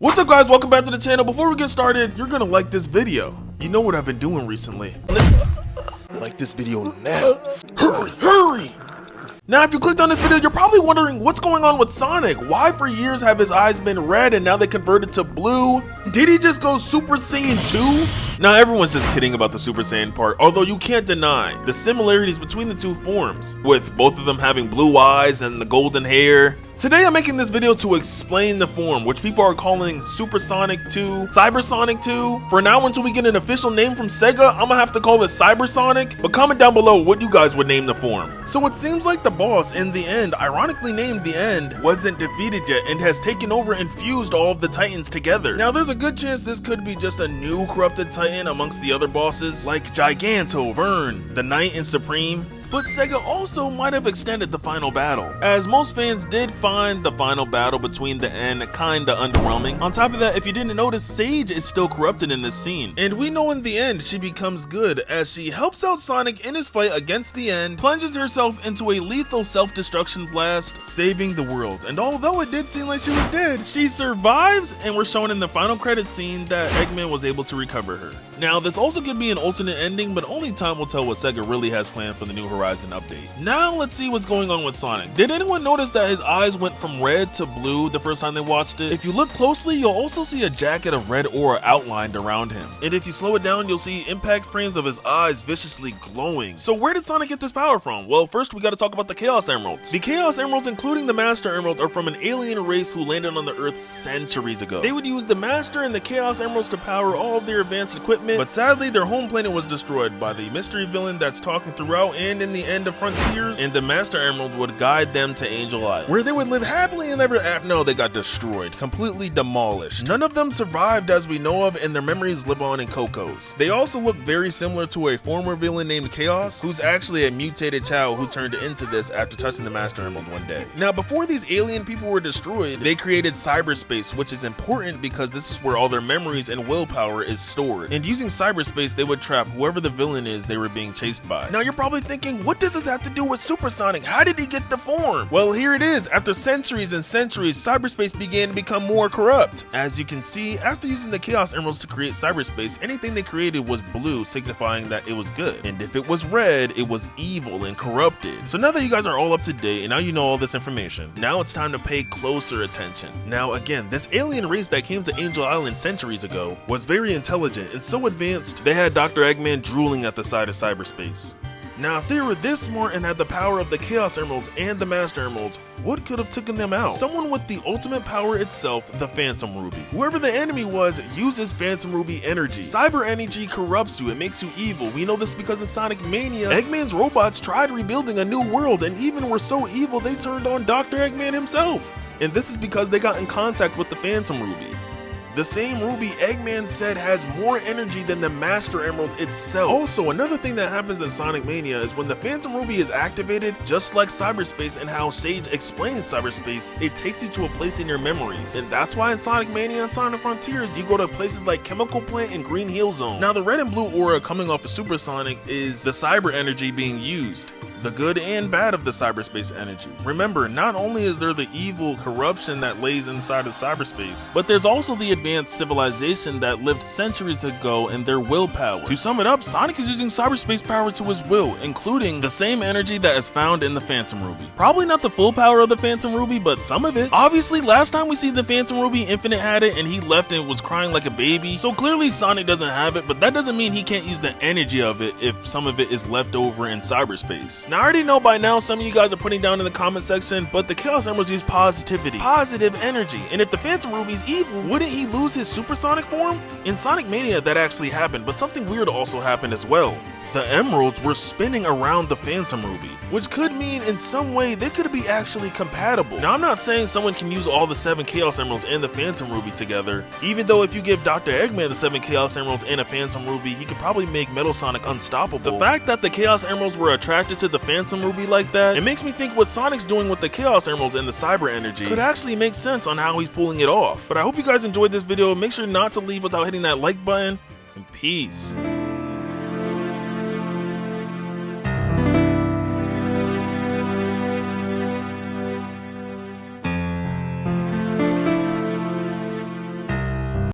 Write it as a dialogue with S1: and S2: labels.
S1: What's up guys, welcome back to the channel. Before we get started, you're gonna like this video. You know what I've been doing recently. Like this video now. Hurry! Now if you clicked on this video, you're probably wondering what's going on with Sonic. Why for years have his eyes been red and now they converted to blue? Did he just go Super Saiyan 2? Now everyone's just kidding about the Super Saiyan part, although you can't deny the similarities between the two forms, with both of them having blue eyes and the golden hair. Today I'm making this video to explain the form, which people are calling Super Sonic 2, Cyber Sonic 2. For now, until we get an official name from Sega, I'm gonna have to call it Cyber Sonic, but comment down below what you guys would name the form. So it seems like the boss in the end, ironically named the End, wasn't defeated yet and has taken over and fused all of the Titans together. Now there's a good chance this could be just a new corrupted Titan amongst the other bosses, like Giganto, Vern, the Knight, and Supreme. But Sega also might have extended the final battle, as most fans did find the final battle between the End kinda underwhelming. On top of that, if you didn't notice, Sage is still corrupted in this scene, and we know in the end she becomes good as she helps out Sonic in his fight against the End, plunges herself into a lethal self-destruction blast, saving the world. And although it did seem like she was dead, she survives, and we're shown in the final credits scene that Eggman was able to recover her. Now this also could be an alternate ending, but only time will tell what Sega really has planned for the New Horizon update. Now let's see what's going on with Sonic. Did anyone notice that his eyes went from red to blue the first time they watched it? If you look closely, you'll also see a jacket of red aura outlined around him. And if you slow it down, you'll see impact frames of his eyes viciously glowing. So where did Sonic get this power from? Well, first we gotta talk about the Chaos Emeralds. The Chaos Emeralds, including the Master Emerald, are from an alien race who landed on the Earth centuries ago. They would use the Master and the Chaos Emeralds to power all of their advanced equipment, but sadly their home planet was destroyed by the mystery villain that's talking throughout and in the end of Frontiers, and the Master Emerald would guide them to Angel Island, where they would live happily and ever after. No, they got destroyed, completely demolished. None of them survived as we know of, and their memories live on in Coco's. They also look very similar to a former villain named Chaos, who's actually a mutated child who turned into this after touching the Master Emerald one day. Now before these alien people were destroyed, they created cyberspace, which is important because this is where all their memories and willpower is stored. And using cyberspace, they would trap whoever the villain is they were being chased by. Now you're probably thinking, what does this have to do with Super Sonic? How did he get the form? Well, here it is. After centuries and centuries, cyberspace began to become more corrupt. As you can see, after using the Chaos Emeralds to create cyberspace, anything they created was blue, signifying that it was good. And if it was red, it was evil and corrupted. So now that you guys are all up to date and now you know all this information, now it's time to pay closer attention. Now again, this alien race that came to Angel Island centuries ago was very intelligent and so advanced, they had Dr. Eggman drooling at the side of cyberspace. Now, if they were this smart and had the power of the Chaos Emeralds and the Master Emeralds, what could have taken them out? Someone with the ultimate power itself, the Phantom Ruby. Whoever the enemy was uses Phantom Ruby energy. Cyber energy corrupts you, it makes you evil. We know this because in Sonic Mania, Eggman's robots tried rebuilding a new world and even were so evil they turned on Dr. Eggman himself. And this is because they got in contact with the Phantom Ruby. The same ruby Eggman said has more energy than the Master Emerald itself. Also, another thing that happens in Sonic Mania is when the Phantom Ruby is activated, just like cyberspace and how Sage explains cyberspace, it takes you to a place in your memories. And that's why in Sonic Mania and Sonic Frontiers, you go to places like Chemical Plant and Green Hill Zone. Now the red and blue aura coming off of Super Sonic is the cyber energy being used. The good and bad of the cyberspace energy. Remember, not only is there the evil corruption that lays inside of cyberspace, but there's also the advanced civilization that lived centuries ago and their willpower. To sum it up, Sonic is using cyberspace power to his will, including the same energy that is found in the Phantom Ruby. Probably not the full power of the Phantom Ruby, but some of it. Obviously, last time we see the Phantom Ruby, Infinite had it and he left and was crying like a baby, so clearly Sonic doesn't have it, but that doesn't mean he can't use the energy of it if some of it is left over in cyberspace. Now I already know by now some of you guys are putting down in the comment section, but the Chaos Emeralds use positivity, positive energy, and if the Phantom Ruby's evil, wouldn't he lose his supersonic form? In Sonic Mania that actually happened, but something weird also happened as well. The emeralds were spinning around the Phantom Ruby, which could mean in some way they could be actually compatible. Now I'm not saying someone can use all the 7 Chaos Emeralds and the Phantom Ruby together, even though if you give Dr. Eggman the 7 Chaos Emeralds and a Phantom Ruby, he could probably make Metal Sonic unstoppable. The fact that the Chaos Emeralds were attracted to the Phantom Ruby like that, it makes me think what Sonic's doing with the Chaos Emeralds and the cyber energy could actually make sense on how he's pulling it off. But I hope you guys enjoyed this video. Make sure not to leave without hitting that like button, and peace.